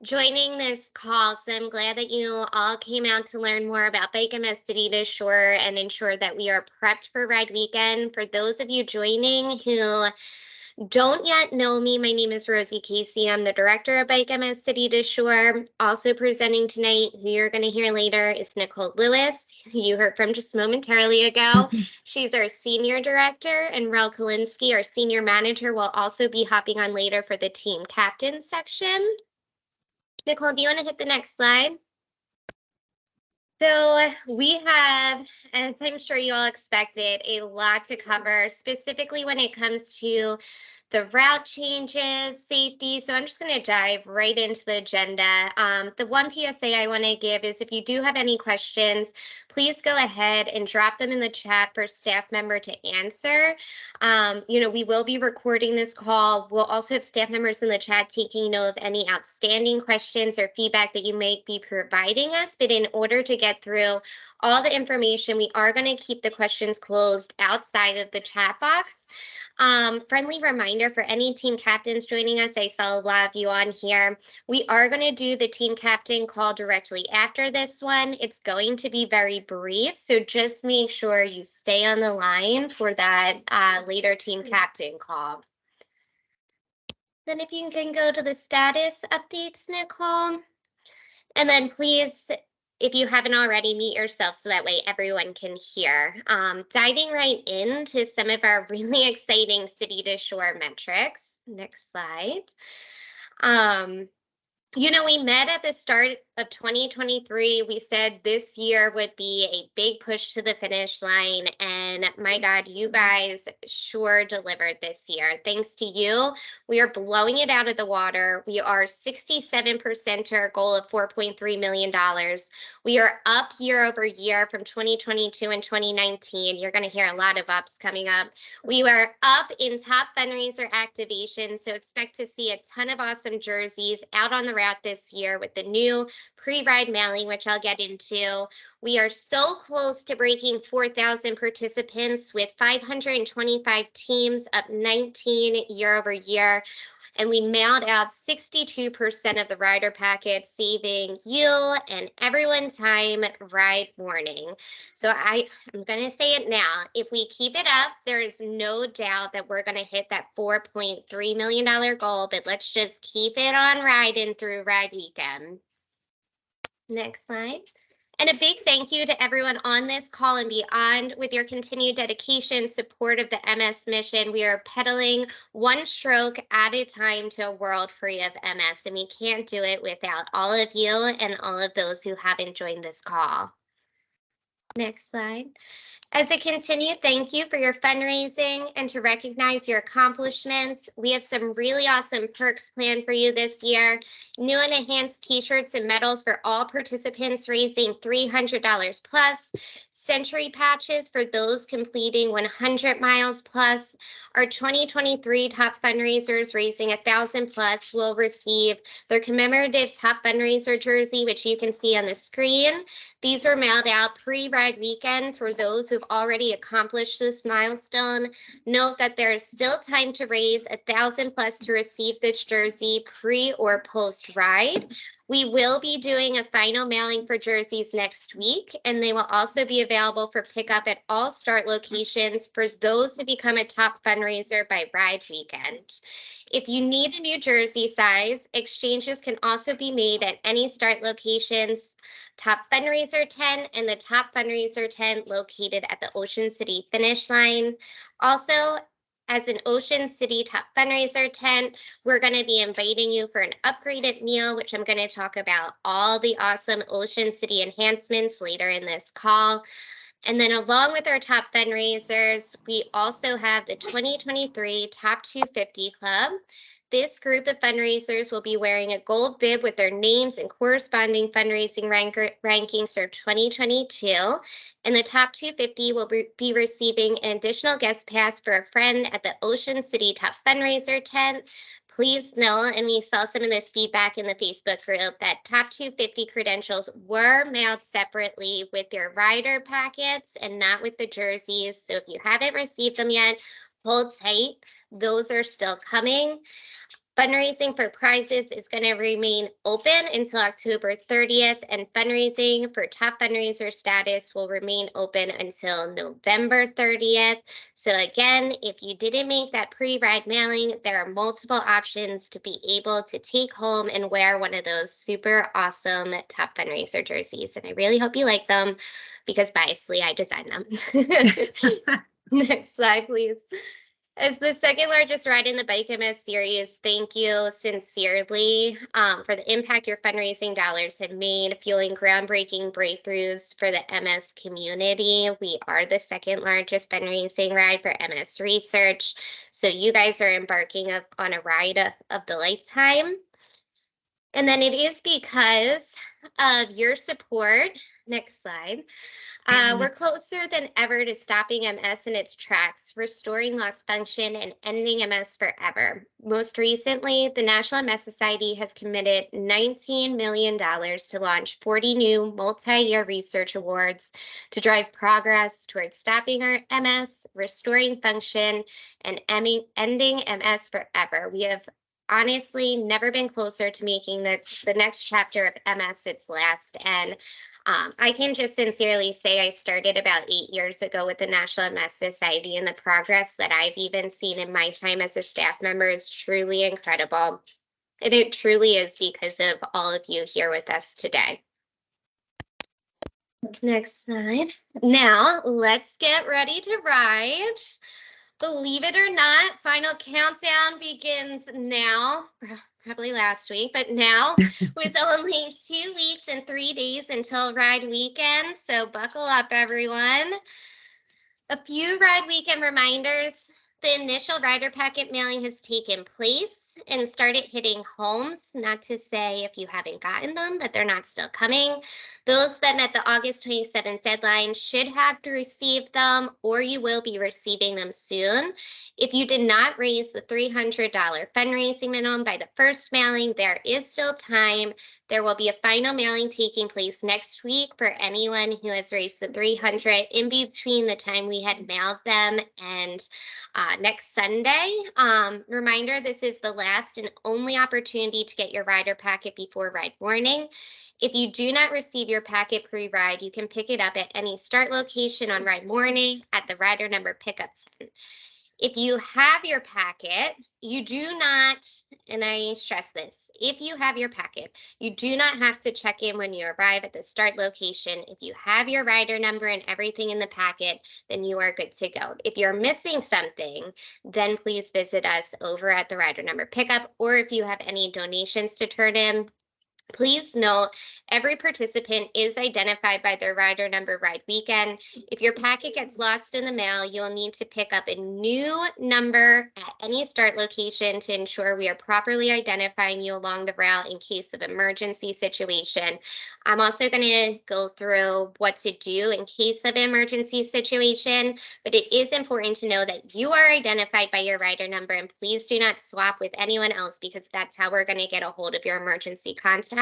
joining this call. So I'm glad that you all came out to learn more about Bike MS City to Shore and ensure that we are prepped for Ride Weekend. For those of you joining who don't yet know me, my name is Rosie Casey. I'm the director of Bike MS City to Shore. Also presenting tonight, who you're going to hear later, is Nicole Lewis, who you heard from just momentarily ago. She's our senior director, and Rel Kalinsky, our senior manager, will also be hopping on later for the team captain section. Nicole, do you want to hit the next slide? So we have, as I'm sure you all expected, a lot to cover, specifically when it comes to the route changes, safety. So I'm just going to dive right into the agenda. The one PSA I want to give is if you do have any questions, please go ahead and drop them in the chat for staff member to answer. We will be recording this call. We'll also have staff members in the chat taking note of any outstanding questions or feedback that you may be providing us. But in order to get through all the information, we are going to keep the questions closed outside of the chat box. Friendly reminder for any team captains joining us, I saw a lot of you on here. We are going to do the team captain call directly after this one. It's going to be very brief, so just make sure you stay on the line for that later team captain call. Then if you can go to the status updates, Nicole, and then please, if you haven't already, mute yourself so that way everyone can hear. Diving right into some of our really exciting city to shore metrics. Next slide. We met at the start of 2023. We said this year would be a big push to the finish line. And my God, you guys sure delivered this year. Thanks to you, we are blowing it out of the water. We are 67% to our goal of $4.3 million. We are up year over year from 2022 and 2019. You're going to hear a lot of ups coming up. We were up in top fundraiser activation, so expect to see a ton of awesome jerseys out on the route this year with the new pre-ride mailing, which I'll get into. We are so close to breaking 4,000 participants with 525 teams, up 19 year over year. And we mailed out 62% of the rider packets, saving you and everyone time ride morning. So I'm going to say it now. If we keep it up, there is no doubt that we're going to hit that $4.3 million goal, but let's just keep it on riding through Ride Weekend. Next slide. And a big thank you to everyone on this call and beyond. With your continued dedication, support of the MS mission, we are pedaling one stroke at a time to a world free of MS, and we can't do it without all of you and all of those who haven't joined this call. Next slide. As a continued thank you for your fundraising and to recognize your accomplishments, we have some really awesome perks planned for you this year. New and enhanced t-shirts and medals for all participants raising $300 plus. Century patches for those completing 100 miles plus. Our 2023 top fundraisers raising 1,000 plus will receive their commemorative top fundraiser jersey, which you can see on the screen. These were mailed out pre-ride weekend for those who've already accomplished this milestone. Note that there is still time to raise 1,000 plus to receive this jersey pre or post ride. We will be doing a final mailing for jerseys next week, and they will also be available for pickup at all start locations for those who become a top fundraiser by Ride Weekend. If you need a new jersey size, exchanges can also be made at any start locations, Top Fundraiser tent and the Top Fundraiser tent located at the Ocean City finish line. Also, as an Ocean City Top Fundraiser tent, we're going to be inviting you for an upgraded meal, which I'm going to talk about all the awesome Ocean City enhancements later in this call. And then along with our top fundraisers, we also have the 2023 Top 250 Club. This group of fundraisers will be wearing a gold bib with their names and corresponding fundraising rankings for 2022. And the top 250 will be receiving an additional guest pass for a friend at the Ocean City Top Fundraiser tent. Please know, and we saw some of this feedback in the Facebook group, that top 250 credentials were mailed separately with your rider packets and not with the jerseys. So if you haven't received them yet, hold tight. Those are still coming. Fundraising for prizes is going to remain open until October 30th, and fundraising for top fundraiser status will remain open until November 30th. So again, if you didn't make that pre-ride mailing, there are multiple options to be able to take home and wear one of those super awesome top fundraiser jerseys. And I really hope you like them because biasly, I designed them. Next slide, please. As the second largest ride in the Bike MS series, thank you sincerely for the impact your fundraising dollars have made, fueling groundbreaking breakthroughs for the MS community. We are the second largest fundraising ride for MS research. So you guys are embarking on a ride of the lifetime. And then it is because of your support. Next slide. We're closer than ever to stopping MS in its tracks, restoring lost function, and ending MS forever. Most recently, the National MS Society has committed $19 million to launch 40 new multi-year research awards to drive progress towards stopping our MS, restoring function, and ending MS forever. We have honestly never been closer to making the next chapter of MS its last. And I can just sincerely say I started about 8 years ago with the National MS Society, and the progress that I've even seen in my time as a staff member is truly incredible. And it truly is because of all of you here with us today. Next slide. Now, let's get ready to ride. Believe it or not, final countdown begins now. Probably last week, but now with only 2 weeks and 3 days until ride weekend. So buckle up, everyone. A few ride weekend reminders. The initial rider packet mailing has taken place and started hitting homes. Not to say if you haven't gotten them that they're not still coming. Those that met the August 27th deadline should have received them, or you will be receiving them soon. If you did not raise the $300 fundraising minimum by the first mailing, there is still time. There will be a final mailing taking place next week for anyone who has raised the $300 in between the time we had mailed them and next Sunday. Reminder, this is the last and only opportunity to get your rider packet before ride morning. If you do not receive your packet pre-ride, you can pick it up at any start location on ride morning at the rider number pickup center. If you have your packet, you do not, and I stress this, if you have your packet, you do not have to check in when you arrive at the start location. If you have your rider number and everything in the packet, then you are good to go. If you're missing something, then please visit us over at the rider number pickup, or if you have any donations to turn in, please note, every participant is identified by their rider number ride weekend. If your packet gets lost in the mail, you'll need to pick up a new number at any start location to ensure we are properly identifying you along the route in case of emergency situation. I'm also going to go through what to do in case of emergency situation, but it is important to know that you are identified by your rider number, and please do not swap with anyone else because that's how we're going to get a hold of your emergency contacts.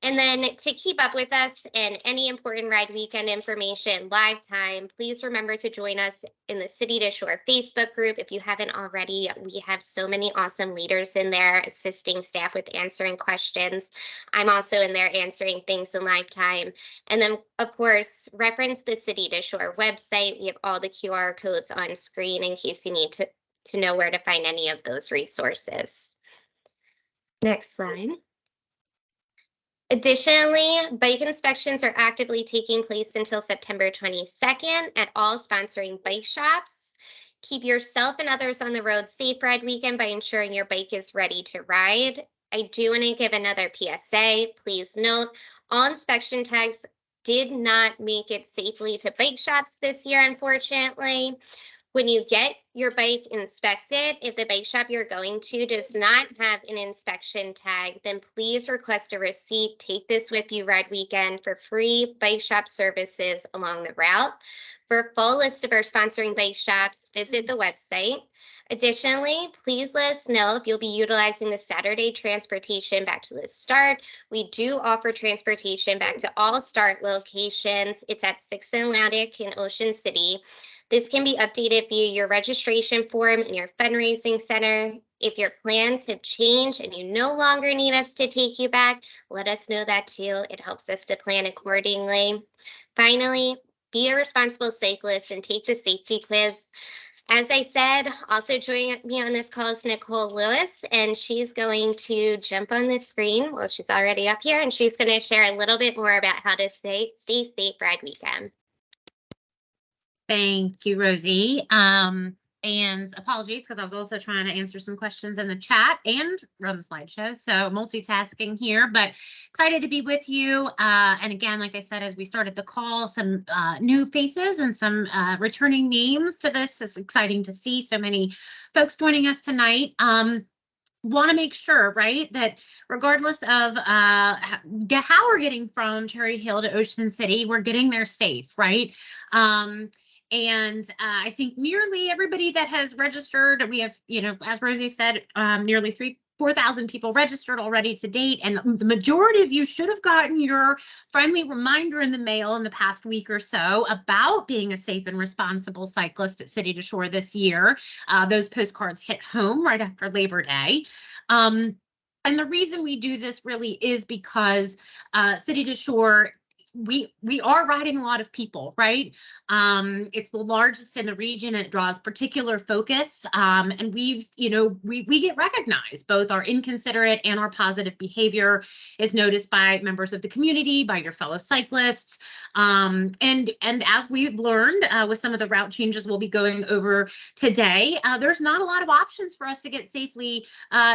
And then to keep up with us and any important ride weekend information, live time, please remember to join us in the City to Shore Facebook group. If you haven't already, we have so many awesome leaders in there assisting staff with answering questions. I'm also in there answering things in live time. And then, of course, reference the City to Shore website. We have all the QR codes on screen in case you need to know where to find any of those resources. Next slide. Additionally, bike inspections are actively taking place until September 22nd at all sponsoring bike shops. Keep yourself and others on the road safe ride weekend by ensuring your bike is ready to ride. I do want to give another PSA. Please note, all inspection tags did not make it safely to bike shops this year, unfortunately. When you get your bike inspected, if the bike shop you're going to does not have an inspection tag, then please request a receipt. Take this with you ride weekend for free bike shop services along the route. For a full list of our sponsoring bike shops, visit the website. Additionally, please let us know if you'll be utilizing the Saturday transportation back to the start. We do offer transportation back to all start locations. It's at 6th and Atlantic in Ocean City. This can be updated via your registration form in your fundraising center. If your plans have changed and you no longer need us to take you back, let us know that too. It helps us to plan accordingly. Finally, be a responsible cyclist and take the safety quiz. As I said, also joining me on this call is Nicole Lewis, and she's going to jump on the screen. Well, she's already up here, and she's going to share a little bit more about how to stay safe ride weekend. Thank you, Rosie. And apologies, because I was also trying to answer some questions in the chat and run the slideshow. So multitasking here, but excited to be with you. And again, like I said, as we started the call, some new faces and some returning names to this. It's exciting to see so many folks joining us tonight. Want to make sure, right, that regardless of how we're getting from Cherry Hill to Ocean City, we're getting there safe, right? And I think nearly everybody that has registered, we have, as Rosie said, nearly 4,000 people registered already to date. And the majority of you should have gotten your friendly reminder in the mail in the past week or so about being a safe and responsible cyclist at City to Shore this year. Those postcards hit home right after Labor Day. And the reason we do this really is because City to Shore, we are riding a lot of people, right? It's the largest in the region. It draws particular focus, and we get recognized. Both our inconsiderate and our positive behavior is noticed by members of the community, by your fellow cyclists, and as we've learned with some of the route changes we'll be going over today, there's not a lot of options for us to get safely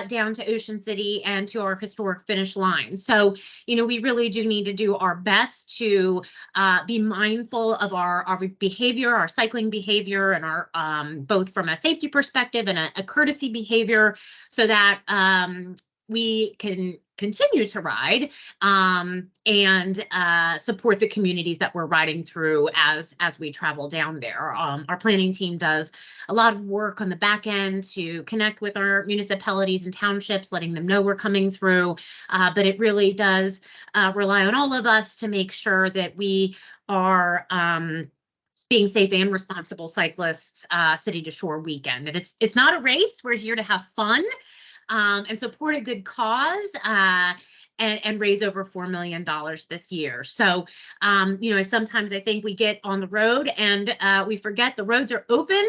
down to Ocean City and to our historic finish line. So, we really do need to do our best to be mindful of our behavior, our cycling behavior, and our both from a safety perspective and a courtesy behavior, so that we can continue to ride and support the communities that we're riding through as we travel down there. Our planning team does a lot of work on the back end to connect with our municipalities and townships, letting them know we're coming through. But it really does rely on all of us to make sure that we are being safe and responsible cyclists City to Shore weekend. And it's not a race. We're here to have fun and support a good cause and raise over $4 million this year. So, sometimes I think we get on the road and we forget the roads are open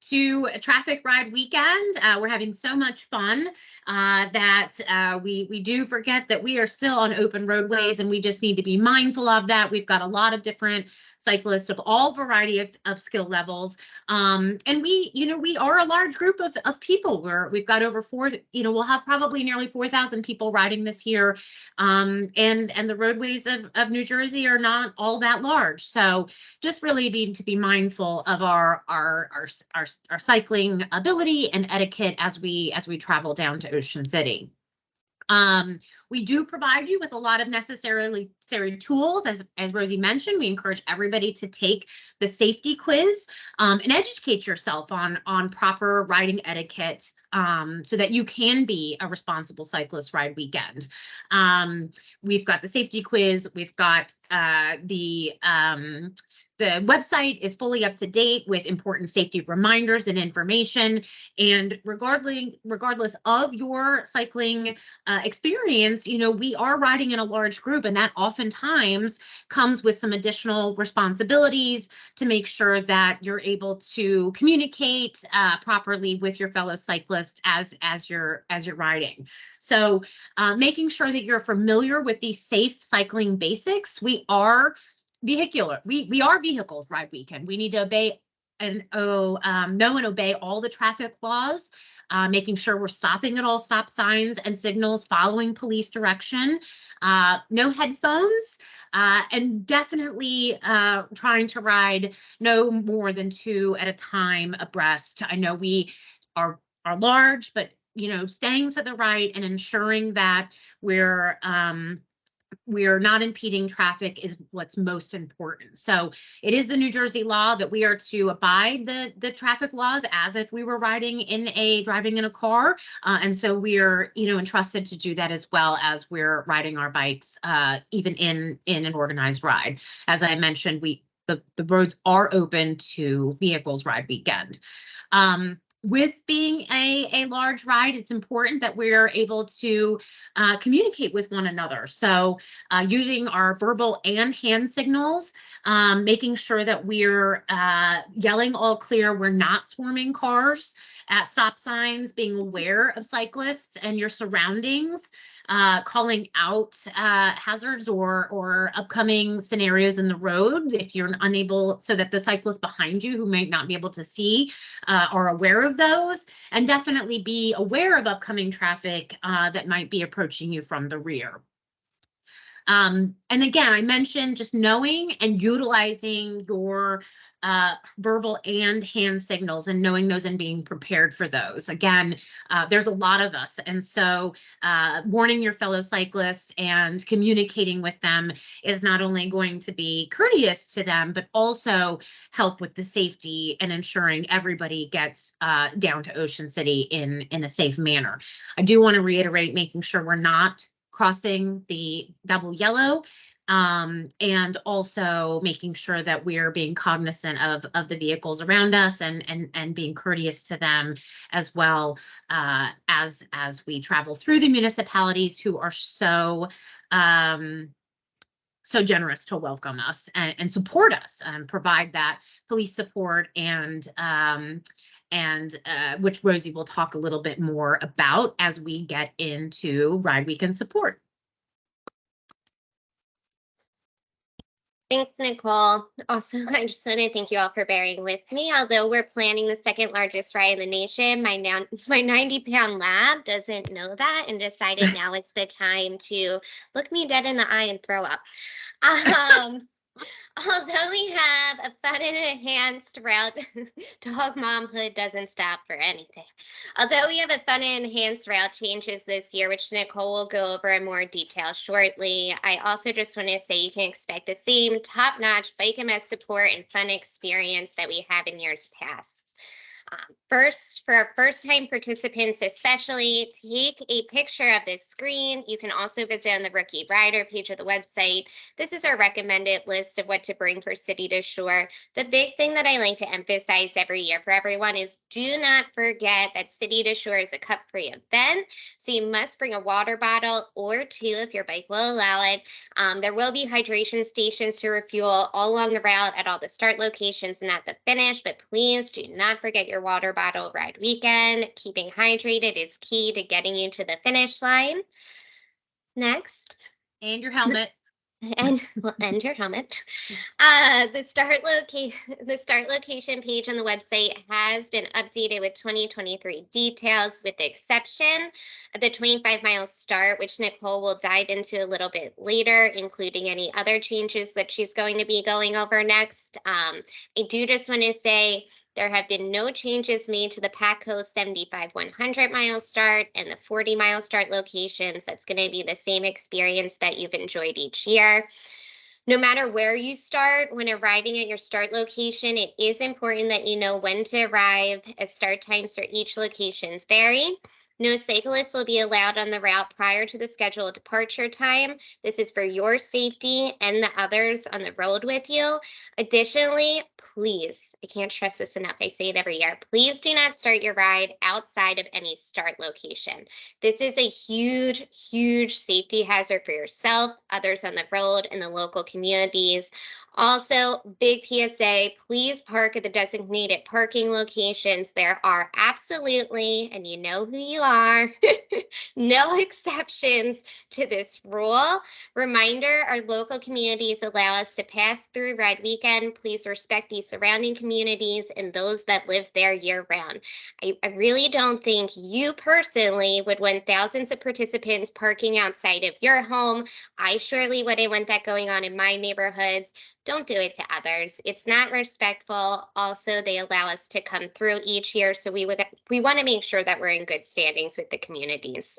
to a traffic ride weekend. We're having so much fun that we do forget that we are still on open roadways, and we just need to be mindful of that. We've got a lot of different cyclists of all variety of skill levels. And we are a large group of people. We've got over we'll have probably nearly 4,000 people riding this year. And the roadways of New Jersey are not all that large. So just really need to be mindful of our cycling ability and etiquette as we travel down to Ocean City. We do provide you with a lot of necessary tools. As Rosie mentioned, we encourage everybody to take the safety quiz and educate yourself on proper riding etiquette so that you can be a responsible cyclist ride weekend. We've got the safety quiz. We've got the website is fully up to date with important safety reminders and information. And regardless of your cycling experience, we are riding in a large group, and that oftentimes comes with some additional responsibilities to make sure that you're able to communicate properly with your fellow cyclists as you're riding. So making sure that you're familiar with these safe cycling basics. We are vehicular. We are vehicles ride weekend. We need to obey and know and obey all the traffic laws, making sure we're stopping at all stop signs and signals, following police direction, no headphones, and definitely trying to ride no more than 2 at a time abreast. I know we are large, but staying to the right and ensuring that we're not impeding traffic is what's most important. So it is the New Jersey law that we are to abide the traffic laws as if we were driving in a car. And so we are, entrusted to do that as well as we're riding our bikes, even in an organized ride. As I mentioned, the roads are open to vehicles ride weekend. with being a large ride, it's important that we're able to communicate with one another. So using our verbal and hand signals, making sure that we're yelling all clear, we're not swarming cars at stop signs, being aware of cyclists and your surroundings, calling out hazards or upcoming scenarios in the road if you're unable, so that the cyclists behind you who might not be able to see are aware of those, and definitely be aware of upcoming traffic that might be approaching you from the rear. And again, I mentioned just knowing and utilizing your verbal and hand signals and knowing those and being prepared for those. Again, there's a lot of us. And so warning your fellow cyclists and communicating with them is not only going to be courteous to them, but also help with the safety and ensuring everybody gets down to Ocean City in a safe manner. I do want to reiterate making sure we're not crossing the double yellow, and also making sure that we're being cognizant of the vehicles around us and being courteous to them as well, as we travel through the municipalities who are so generous to welcome us and support us and provide that police support and which Rosie will talk a little bit more about as we get into Ride Weekend support. Thanks, Nicole. Also, I just want to thank you all for bearing with me. Although we're planning the second largest ride in the nation, my 90-pound lab doesn't know that and decided now is the time to look me dead in the eye and throw up. Although we have a fun and enhanced route, dog momhood doesn't stop for anything. Although we have a fun and enhanced route changes this year, which Nicole will go over in more detail shortly, I also just want to say you can expect the same top-notch Bike MS support and fun experience that we have in years past. First, for our first-time participants especially, take a picture of this screen. You can also visit on the Rookie Rider page of the website. This is our recommended list of what to bring for City to Shore. The big thing that I like to emphasize every year for everyone is do not forget that City to Shore is a cup-free event, so you must bring a water bottle or two if your bike will allow it. There will be hydration stations to refuel all along the route at all the start locations and at the finish, but please do not forget your water bottle ride weekend. Keeping hydrated is key to getting you to the finish line. Next. And your helmet. And your helmet. The start location page on the website has been updated with 2023 details, with the exception of the 25-mile start, which Nicole will dive into a little bit later, including any other changes that she's going to be going over next. I do just want to say there have been no changes made to the PACO 75 100-mile start and the 40-mile start locations. That's going to be the same experience that you've enjoyed each year. No matter where you start, when arriving at your start location, it is important that you know when to arrive, as start times for each locations vary. No cyclists will be allowed on the route prior to the scheduled departure time. This is for your safety and the others on the road with you. Additionally, please, I can't stress this enough, I say it every year, please do not start your ride outside of any start location. This is a huge, huge safety hazard for yourself, others on the road, and the local communities. Also, big PSA, please park at the designated parking locations. There are absolutely, and you know who you are, no exceptions to this rule. Reminder, our local communities allow us to pass through Ride Weekend. Please respect the surrounding communities and those that live there year-round. I really don't think you personally would want thousands of participants parking outside of your home. I surely wouldn't want that going on in my neighborhoods. Don't do it to others. It's not respectful. Also, they allow us to come through each year, so we want to make sure that we're in good standings with the communities.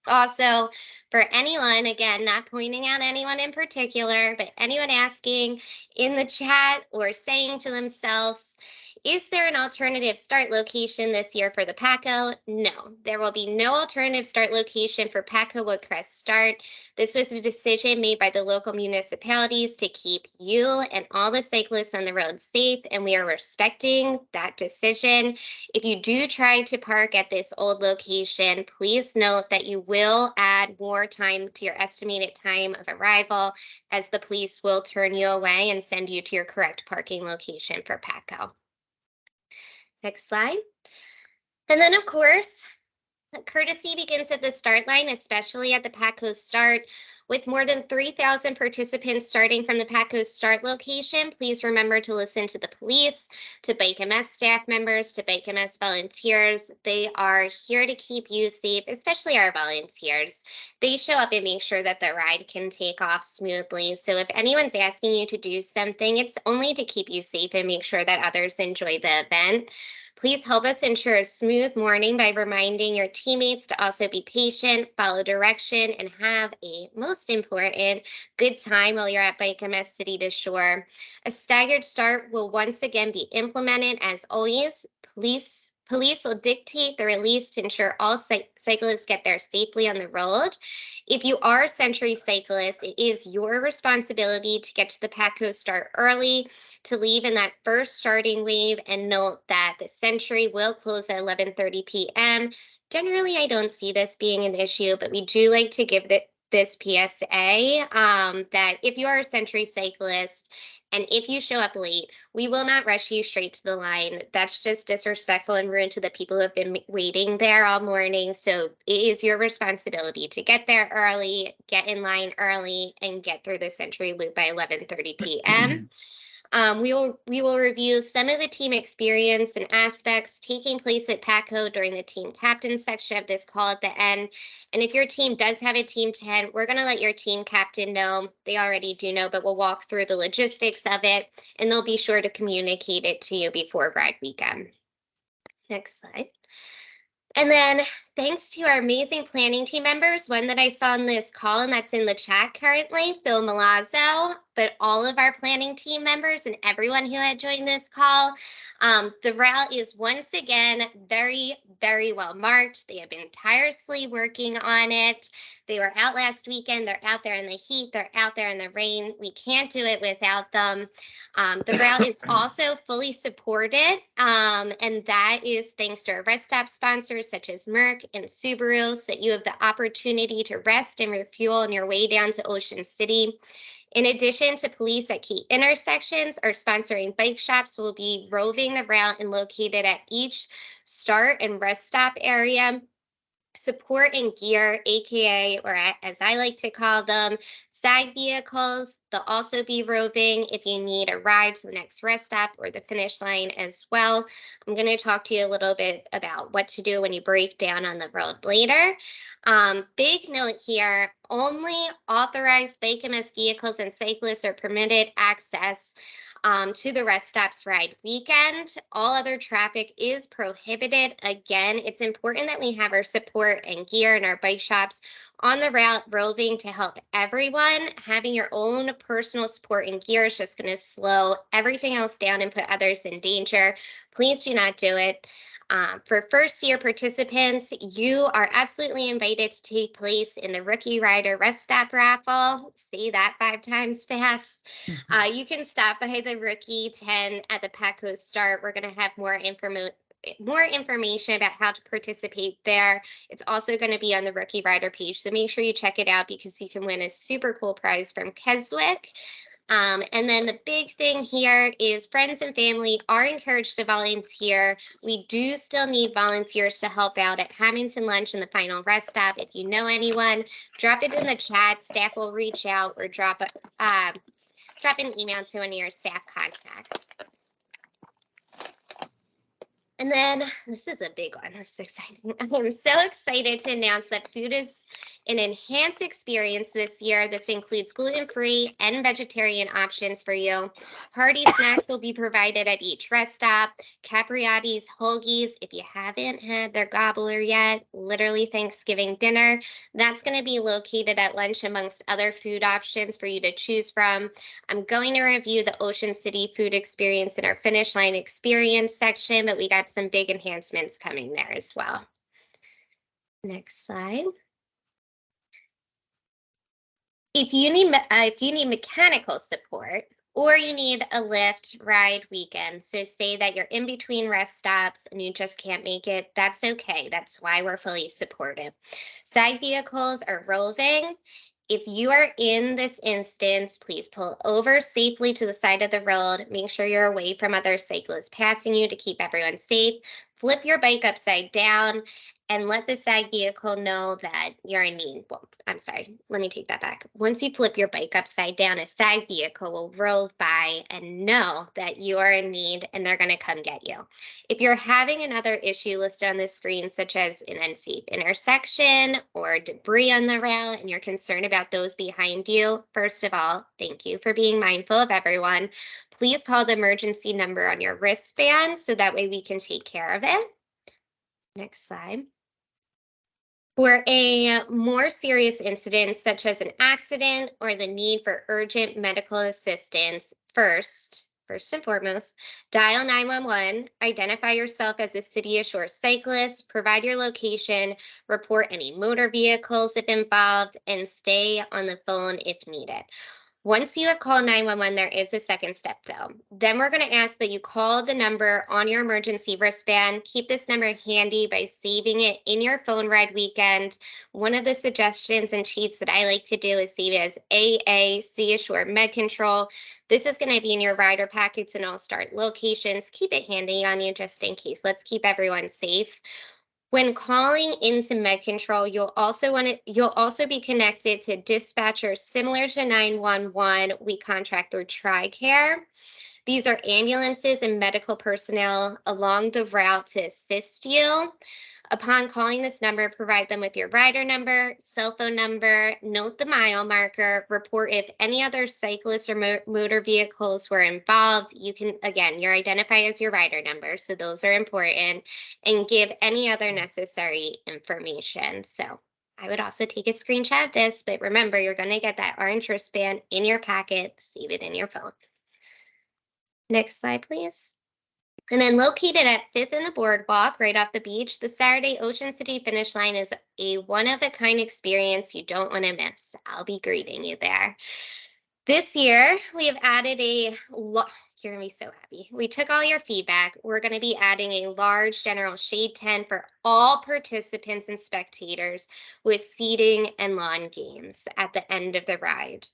Also, for anyone, again, not pointing out anyone in particular, but anyone asking in the chat or saying to themselves, Is there an alternative start location this year for the PACO? No, there will be no alternative start location for PACO Woodcrest Start. This was a decision made by the local municipalities to keep you and all the cyclists on the road safe, and we are respecting that decision. If you do try to park at this old location, please note that you will add more time to your estimated time of arrival, as the police will turn you away and send you to your correct parking location for PACO. Next slide. And then, of course, courtesy begins at the start line, especially at the PACO start. With more than 3,000 participants starting from the PACO start location, please remember to listen to the police, to Bike MS staff members, to Bike MS volunteers. They are here to keep you safe, especially our volunteers. They show up and make sure that the ride can take off smoothly. So if anyone's asking you to do something, it's only to keep you safe and make sure that others enjoy the event. Please help us ensure a smooth morning by reminding your teammates to also be patient, follow direction, and have a, most important, good time while you're at Bike MS City to Shore. A staggered start will once again be implemented. As always, Police will dictate the release to ensure all cyclists get there safely on the road. If you are a Century cyclist, it is your responsibility to get to the PACO start early, to leave in that first starting wave, and note that the Century will close at 11:30 p.m. Generally, I don't see this being an issue, but we do like to give this PSA that if you are a Century cyclist and if you show up late, we will not rush you straight to the line. That's just disrespectful and rude to the people who have been waiting there all morning. So it is your responsibility to get there early, get in line early, and get through the Century Loop by 11:30 p.m. We will review some of the team experience and aspects taking place at PACO during the team captain section of this call at the end. And if your team does have a team 10, we're going to let your team captain know. They already do know, but we'll walk through the logistics of it, and they'll be sure to communicate it to you before ride weekend. Next slide. And then thanks to our amazing planning team members, one that I saw in this call and that's in the chat currently, Phil Milazzo, but all of our planning team members and everyone who had joined this call. The route is once again very, very well marked. They have been tirelessly working on it. They were out last weekend. They're out there in the heat. They're out there in the rain. We can't do it without them. The route is also fully supported, and that is thanks to our rest stop sponsors such as Merck and Subaru, so that you have the opportunity to rest and refuel on your way down to Ocean City. In addition to police at key intersections, our sponsoring bike shops will be roving the route and located at each start and rest stop area. Support and gear, aka, or as I like to call them, SAG vehicles. They'll also be roving if you need a ride to the next rest stop or the finish line as well. I'm going to talk to you a little bit about what to do when you break down on the road later. Big note here, only authorized Bike MS vehicles and cyclists are permitted access to the rest stops ride weekend. All other traffic is prohibited. Again, it's important that we have our support and gear in our bike shops on the route roving to help everyone. Having your own personal support and gear is just going to slow everything else down and put others in danger. Please do not do it. For first-year participants, you are absolutely invited to take place in the Rookie Rider Rest Stop Raffle. Say that 5 times fast. You can stop by the Rookie 10 at the PACO start. We're going to have more information about how to participate there. It's also going to be on the Rookie Rider page, so make sure you check it out because you can win a super cool prize from Keswick. And then the big thing here is friends and family are encouraged to volunteer. We do still need volunteers to help out at Hamilton Lunch and the final rest stop. If you know anyone, drop it in the chat. Staff will reach out or drop an email to one of your staff contacts. And then this is a big one. This is exciting. I am so excited to announce that food is An enhanced experience this year. This includes gluten-free and vegetarian options for you. Hearty snacks will be provided at each rest stop. Capriotti's hoagies, if you haven't had their gobbler yet, literally Thanksgiving dinner, that's going to be located at lunch amongst other food options for you to choose from. I'm going to review the Ocean City food experience in our Finish Line experience section, but we got some big enhancements coming there as well. Next slide. If you need mechanical support or you need a lift ride weekend, so say that you're in between rest stops and you just can't make it, that's okay. That's why we're fully supportive. Side vehicles are roving. If you are in this instance, please pull over safely to the side of the road. Make sure you're away from other cyclists passing you to keep everyone safe. Flip your bike upside down and let the side vehicle know that you're in need. Well, I'm sorry, let me take that back. Once you flip your bike upside down, a side vehicle will roll by and know that you are in need and they're going to come get you. If you're having another issue listed on the screen, such as an unsafe intersection or debris on the route, and you're concerned about those behind you, first of all, thank you for being mindful of everyone. Please call the emergency number on your wristband so that way we can take care of it. Next slide. For a more serious incident, such as an accident or the need for urgent medical assistance, first and foremost, dial 911, identify yourself as a City Ashore cyclist, provide your location, report any motor vehicles if involved, and stay on the phone if needed. Once you have called 911, there is a second step though. Then we're going to ask that you call the number on your emergency wristband. Keep this number handy by saving it in your phone ride weekend. One of the suggestions and cheats that I like to do is save it as AA, Sea Ashore Med Control. This is going to be in your rider packets and all start locations. Keep it handy on you just in case. Let's keep everyone safe. When calling into Med Control, you'll also be connected to dispatchers similar to 911. We contract through TRICARE. These are ambulances and medical personnel along the route to assist you. Upon calling this number, provide them with your rider number, cell phone number, note the mile marker, report if any other cyclists or motor vehicles were involved. You can, again, you're identified as your rider number, so those are important, and give any other necessary information. So I would also take a screenshot of this, but remember, you're going to get that orange wristband in your packet. Save it in your phone. Next slide, please. And then located at 5th and the Boardwalk, right off the beach, the Saturday Ocean City Finish Line is a one-of-a-kind experience you don't want to miss. I'll be greeting you there. This year, we have added you're going to be so happy. We took all your feedback. We're going to be adding a large general shade tent for all participants and spectators with seating and lawn games at the end of the ride.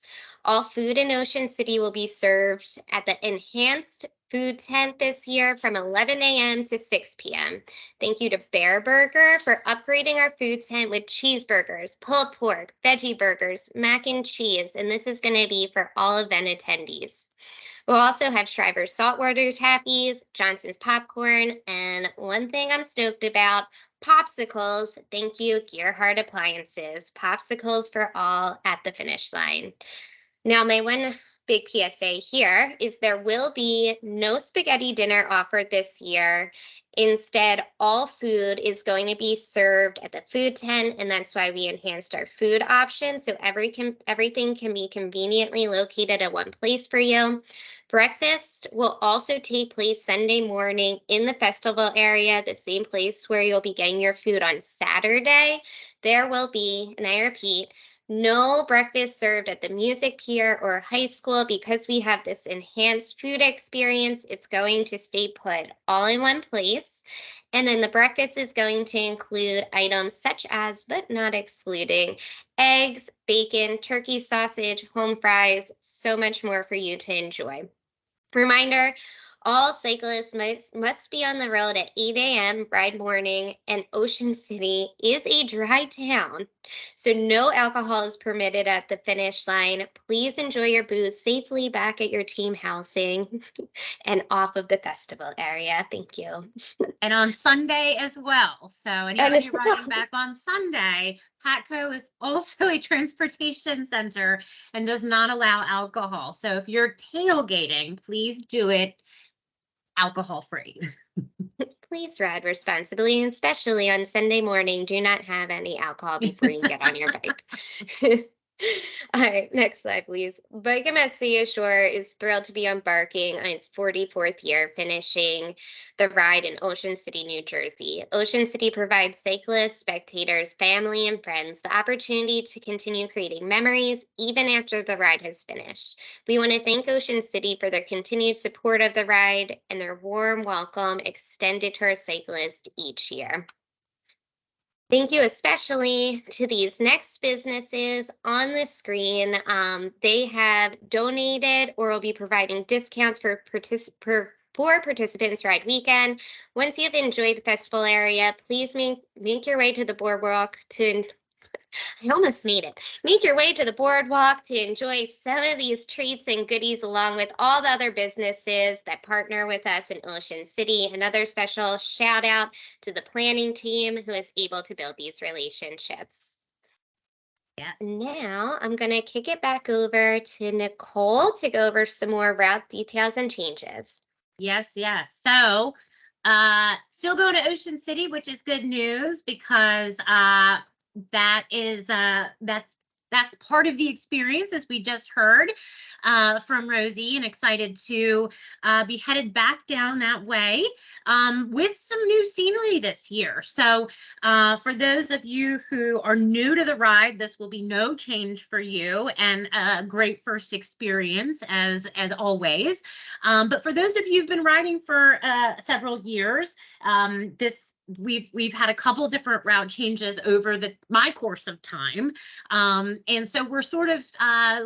All food in Ocean City will be served at the enhanced food tent this year from 11 a.m. to 6 p.m. Thank you to Bear Burger for upgrading our food tent with cheeseburgers, pulled pork, veggie burgers, mac and cheese, and this is going to be for all event attendees. We'll also have Shriver's saltwater tappies, Johnson's popcorn, and one thing I'm stoked about, popsicles. Thank you, Gearhart Appliances. Popsicles for all at the finish line. Now, my one big PSA here is there will be no spaghetti dinner offered this year. Instead, all food is going to be served at the food tent, and that's why we enhanced our food options. So everything can be conveniently located at one place for you. Breakfast will also take place Sunday morning in the festival area, the same place where you'll be getting your food on Saturday. There will be, and I repeat, no breakfast served at the music pier or high school because we have this enhanced food experience. It's going to stay put all in one place. And then the breakfast is going to include items such as, but not excluding, eggs, bacon, turkey sausage, home fries, so much more for you to enjoy. Reminder, All cyclists must be on the road at 8 a.m. ride morning, and Ocean City is a dry town, so no alcohol is permitted at the finish line. Please enjoy your booze safely back at your team housing and off of the festival area. Thank you. And on Sunday as well. So And anybody riding back on Sunday, Patco is also a transportation center and does not allow alcohol. So if you're tailgating, please do it alcohol free. please ride responsibly, and especially on Sunday morning. Do not have any alcohol before you get on your bike. All right, next slide, please. Bike MSC Ashore is thrilled to be embarking on its 44th year, finishing the ride in Ocean City, New Jersey. Ocean City provides cyclists, spectators, family, and friends the opportunity to continue creating memories even after the ride has finished. We want to thank Ocean City for their continued support of the ride and their warm welcome extended to our cyclists each year. Thank you especially to these next businesses on the screen. They have donated or will be providing discounts for participants ride weekend. Once you have enjoyed the festival area, please make your way to the boardwalk to I almost made it. Make your way to the boardwalk to enjoy some of these treats and goodies along with all the other businesses that partner with us in Ocean City. Another special shout out to the planning team who is able to build these relationships. Yes. Now I'm going to kick it back over to Nicole to go over some more route details and changes. Yes, yes. So still going to Ocean City, which is good news because that's part of the experience, as we just heard from Rosie, and excited to be headed back down that way with some new scenery this year. So for those of you who are new to the ride, this will be no change for you and a great first experience as always. But for those of you who've been riding for several years, we've had a couple different route changes over my course of time. And so we're sort of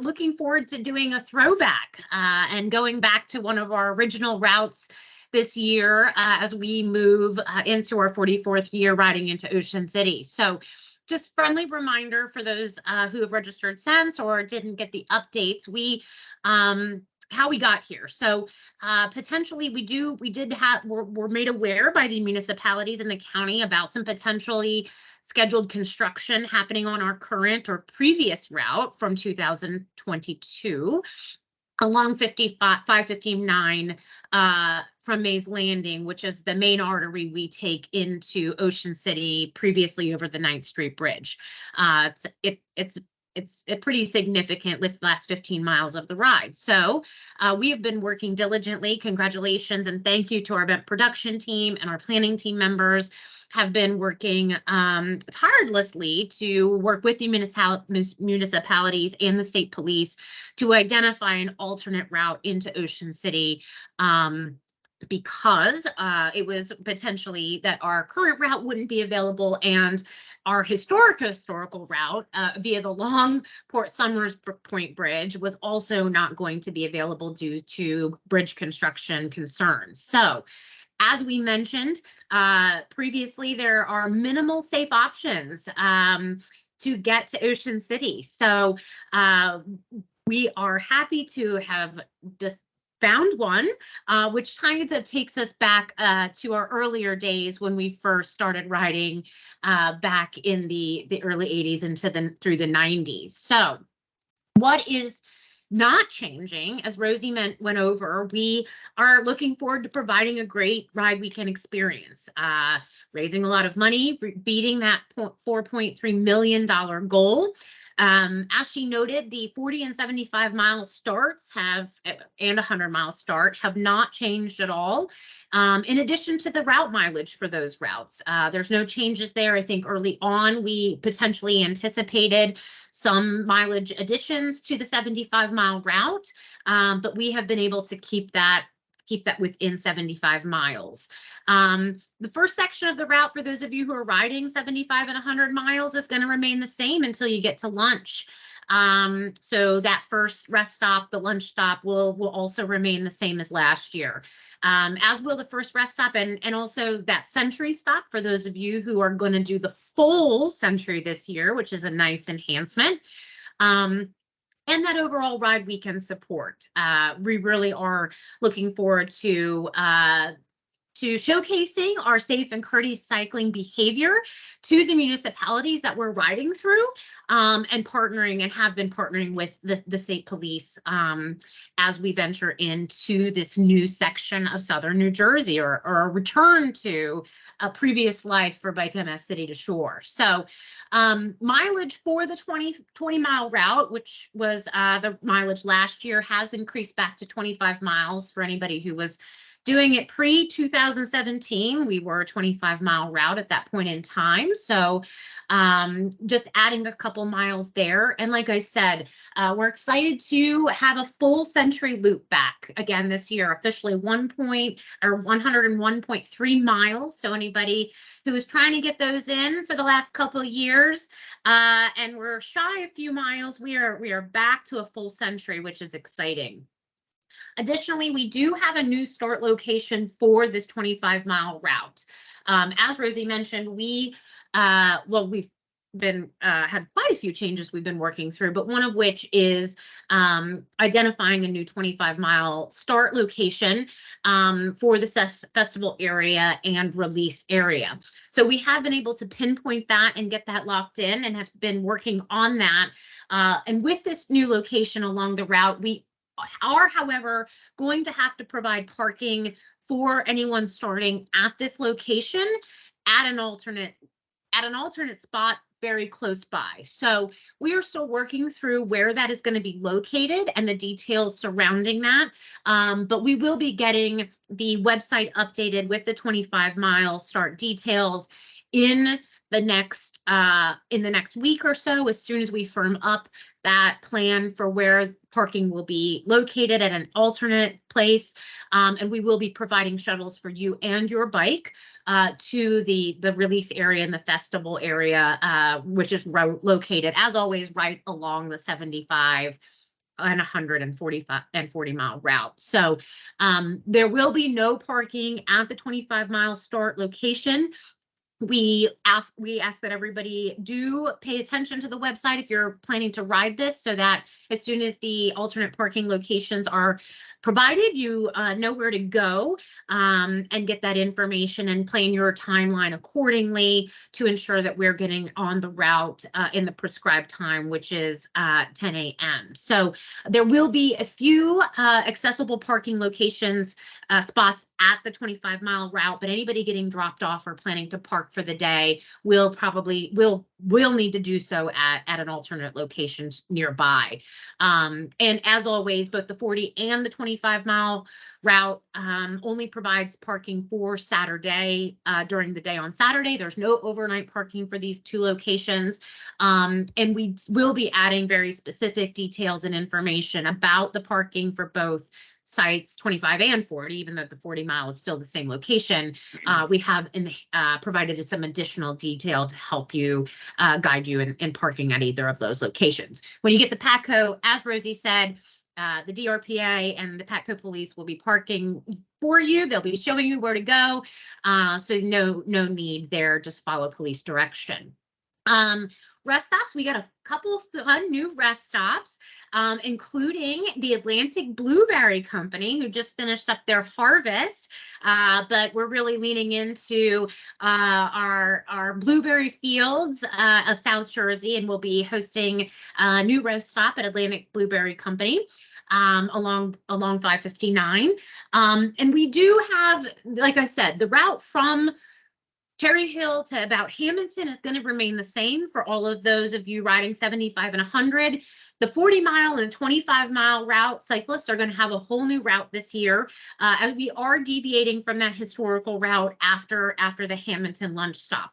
looking forward to doing a throwback and going back to one of our original routes this year as we move into our 44th year riding into Ocean City. So just friendly reminder for those who have registered since or didn't get the updates, how we got here. So potentially we're made aware by the municipalities in the county about some potentially scheduled construction happening on our current or previous route from 2022 along 559 from Mays Landing, which is the main artery we take into Ocean City, previously over the 9th Street Bridge. It's a pretty significant lift last 15 miles of the ride. So we have been working diligently. Congratulations and thank you to our event production team and our planning team members have been working tirelessly to work with the municipalities and the state police to identify an alternate route into Ocean City. Because it was potentially that our current route wouldn't be available and our historical route via the long Port Somers Point Bridge was also not going to be available due to bridge construction concerns. So as we mentioned previously, there are minimal safe options to get to Ocean City. So we are happy to have just found one, which kind of takes us back to our earlier days when we first started riding back in the early 80s into through the 90s. So what is not changing, as Rosie went over, we are looking forward to providing a great ride weekend experience, raising a lot of money, beating that $4.3 million goal. As she noted, the 40 and 75 mile starts and 100 mile start have not changed at all. In addition to the route mileage for those routes, there's no changes there. I think early on we potentially anticipated some mileage additions to the 75 mile route, but we have been able to keep that within 75 miles. The first section of the route, for those of you who are riding 75 and 100 miles, is going to remain the same until you get to lunch. So that first rest stop, the lunch stop, will also remain the same as last year. As will the first rest stop and also that Century stop for those of you who are going to do the full Century this year, which is a nice enhancement. And that overall ride weekend support. We really are looking forward to showcasing our safe and courteous cycling behavior to the municipalities that we're riding through, and partnering and have been partnering with the state police as we venture into this new section of Southern New Jersey, or a return to a previous life for Bike MS City to Shore. So mileage for the 20 mile route, which was the mileage last year, has increased back to 25 miles for anybody who was doing it pre-2017. We were a 25-mile route at that point in time. So just adding a couple miles there. And like I said, we're excited to have a full Century loop back again this year, officially 101.3 miles. So anybody who was trying to get those in for the last couple of years, and we're shy a few miles, we are back to a full Century, which is exciting. Additionally, we do have a new start location for this 25-mile route. As Rosie mentioned, we've been had quite a few changes we've been working through, but one of which is identifying a new 25-mile start location for the festival area and release area. So we have been able to pinpoint that and get that locked in, and have been working on that. And with this new location along the route, we are, however, going to have to provide parking for anyone starting at this location at an alternate spot very close by. So we are still working through where that is going to be located and the details surrounding that. But we will be getting the website updated with the 25-mile start details in the next week or so, as soon as we firm up that plan for where parking will be located at an alternate place. And we will be providing shuttles for you and your bike to the release area and the festival area, which is located, as always, right along the 75 and 145 and 40-mile route. So there will be no parking at the 25-mile start location. We ask that everybody do pay attention to the website if you're planning to ride this, so that as soon as the alternate parking locations are provided, you know where to go and get that information and plan your timeline accordingly to ensure that we're getting on the route in the prescribed time, which is 10 a.m. So there will be a few accessible parking locations, spots at the 25-mile route, but anybody getting dropped off or planning to park for the day will need to do so at an alternate location nearby. And as always, both the 40 and the 25-mile route only provides parking for Saturday during the day on Saturday. There's no overnight parking for these two locations. And we will be adding very specific details and information about the parking for both sites, 25 and 40, even though the 40-mile is still the same location. We have provided some additional detail to help you guide you in parking at either of those locations. When you get to Patco, as Rosie said, the DRPA and the Patco police will be parking for you. They'll be showing you where to go. So no need there, just follow police direction. Rest stops, we got a couple of fun new rest stops, including the Atlantic Blueberry Company, who just finished up their harvest. But we're really leaning into our blueberry fields of South Jersey, and we'll be hosting a new rest stop at Atlantic Blueberry Company along 559. And we do have, like I said, the route from Cherry Hill to about Hamilton is going to remain the same for all of those of you riding 75 and 100. The 40-mile and 25-mile route cyclists are going to have a whole new route this year, as we are deviating from that historical route after the Hamilton lunch stop,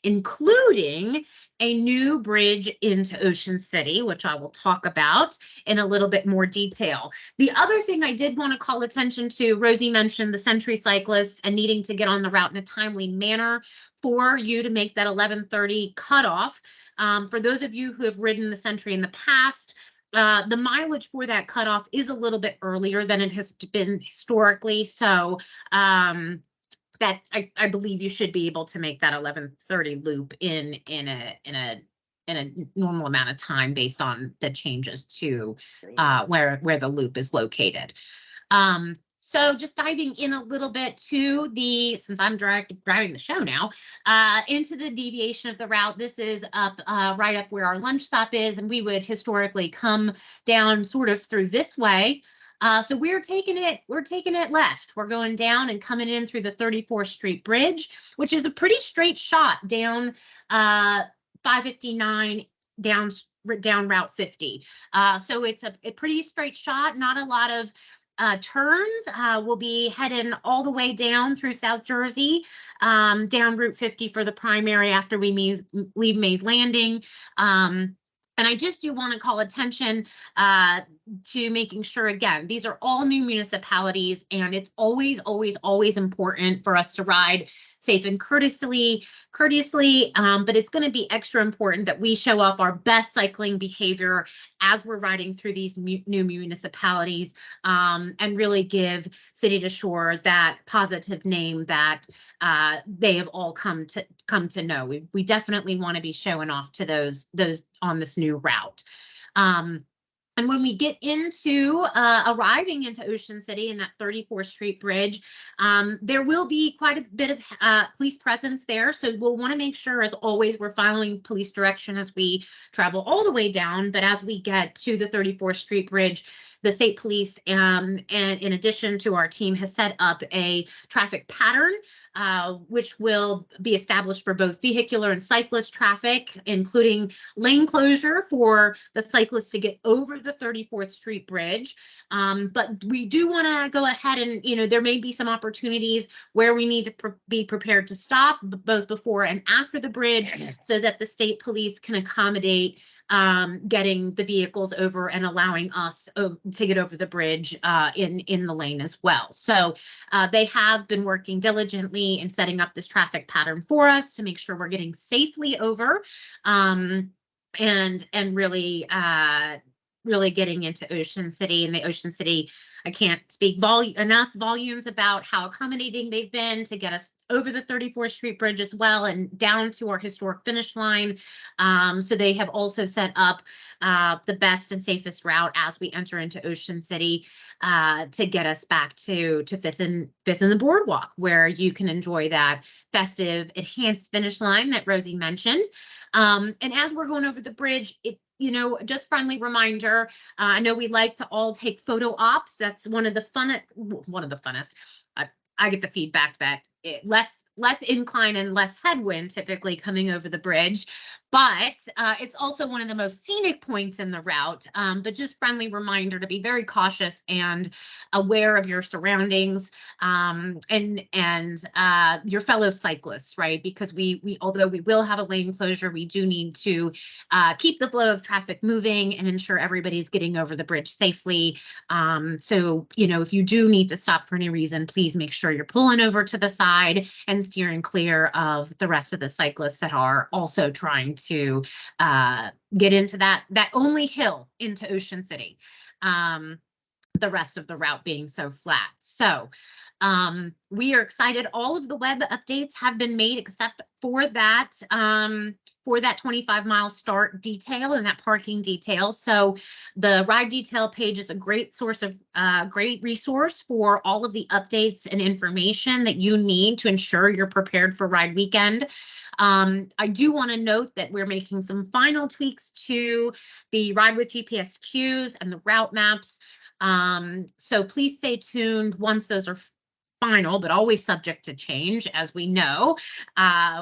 including a new bridge into Ocean City, which I will talk about in a little bit more detail. The other thing I did want to call attention to, Rosie mentioned the Century cyclists and needing to get on the route in a timely manner for you to make that 11:30 cutoff. For those of you who have ridden the Century in the past, the mileage for that cutoff is a little bit earlier than it has been historically. So that I believe you should be able to make that 11:30 loop in a normal amount of time based on the changes to where the loop is located. So just diving in a little bit to since I'm driving the show now, into the deviation of the route. This is up right up where our lunch stop is, and we would historically come down sort of through this way. So we're taking it left. We're going down and coming in through the 34th Street Bridge, which is a pretty straight shot down 559 down Route 50. So it's a pretty straight shot, not a lot of turns. We'll be heading all the way down through South Jersey, down Route 50 for the primary after we leave Mays Landing. And I just do want to call attention to making sure, again, these are all new municipalities, and it's always, always, always important for us to ride safe and courteously, but it's going to be extra important that we show off our best cycling behavior as we're riding through these new municipalities, and really give City to Shore that positive name that they have all come to know. We definitely want to be showing off to those on this new route. And when we get into arriving into Ocean City in that 34th Street Bridge, there will be quite a bit of police presence there. So we'll want to make sure, as always, we're following police direction as we travel all the way down. But as we get to the 34th Street Bridge, the state police, and in addition to our team, has set up a traffic pattern, which will be established for both vehicular and cyclist traffic, including lane closure for the cyclists to get over the 34th Street Bridge. But we do want to go ahead and, there may be some opportunities where we need to be prepared to stop both before and after the bridge so that the state police can accommodate getting the vehicles over and allowing us to get over the bridge in the lane as well. So they have been working diligently in setting up this traffic pattern for us to make sure we're getting safely over, and really getting into Ocean City. And the Ocean City, I can't speak enough volumes about how accommodating they've been to get us over the 34th Street Bridge as well and down to our historic finish line. So they have also set up the best and safest route as we enter into Ocean City to get us back to Fifth and the Boardwalk, where you can enjoy that festive enhanced finish line that Rosie mentioned. And as we're going over the bridge, just friendly reminder, I know we like to all take photo ops. That's one of the funnest. I get the feedback that less incline and less headwind typically coming over the bridge, but it's also one of the most scenic points in the route. But just friendly reminder to be very cautious and aware of your surroundings, and your fellow cyclists, right? Because although we will have a lane closure, we do need to keep the flow of traffic moving and ensure everybody's getting over the bridge safely. So, if you do need to stop for any reason, please make sure you're pulling over to the side and steering clear of the rest of the cyclists that are also trying to get into that only hill into Ocean City. The rest of the route being so flat. So we are excited. All of the web updates have been made except for that 25-mile start detail and that parking detail. So the ride detail page is a great resource for all of the updates and information that you need to ensure you're prepared for ride weekend. I do want to note that we're making some final tweaks to the Ride with GPS queues and the route maps. So please stay tuned once those are final, but always subject to change, as we know.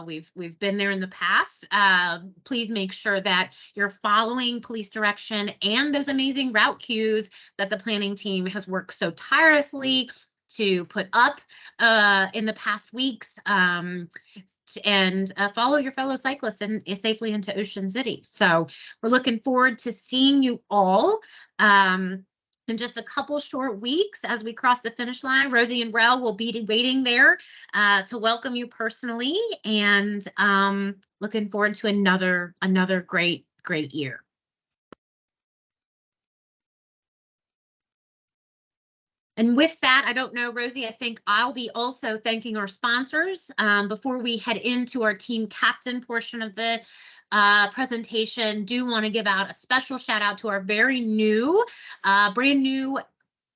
We've been there in the past. Please make sure that you're following police direction and those amazing route cues that the planning team has worked so tirelessly to put up in the past weeks, and follow your fellow cyclists and safely into Ocean City. So we're looking forward to seeing you all in just a couple short weeks as we cross the finish line. Rosie and Rel will be waiting there to welcome you personally, and looking forward to another great year. And with that, I don't know, Rosie, I think I'll be also thanking our sponsors before we head into our team captain portion of the presentation. Do want to give out a special shout out to our very new, brand new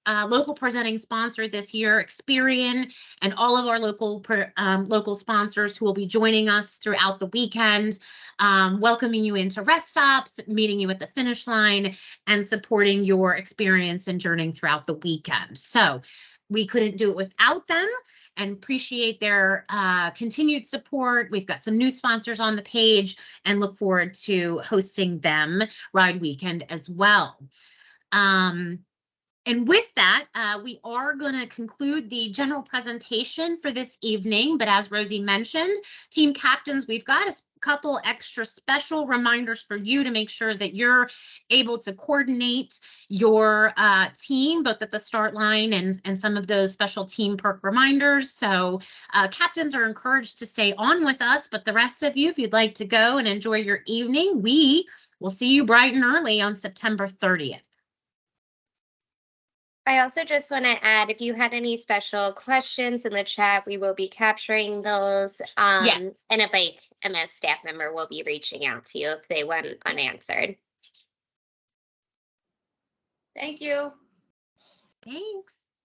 local presenting sponsor this year, Experian, and all of our local sponsors who will be joining us throughout the weekend, welcoming you into rest stops, meeting you at the finish line, and supporting your experience and journeying throughout the weekend. So we couldn't do it without them, and appreciate their continued support. We've got some new sponsors on the page and look forward to hosting them Ride Weekend as well. And with that, we are going to conclude the general presentation for this evening. But as Rosie mentioned, team captains, we've got a couple extra special reminders for you to make sure that you're able to coordinate your team, both at the start line and some of those special team perk reminders. So captains are encouraged to stay on with us, but the rest of you, if you'd like to go and enjoy your evening, we will see you bright and early on September 30th. I also just want to add, if you had any special questions in the chat, we will be capturing those. Yes. And a Bike MS staff member will be reaching out to you if they went unanswered. Thank you. Thanks.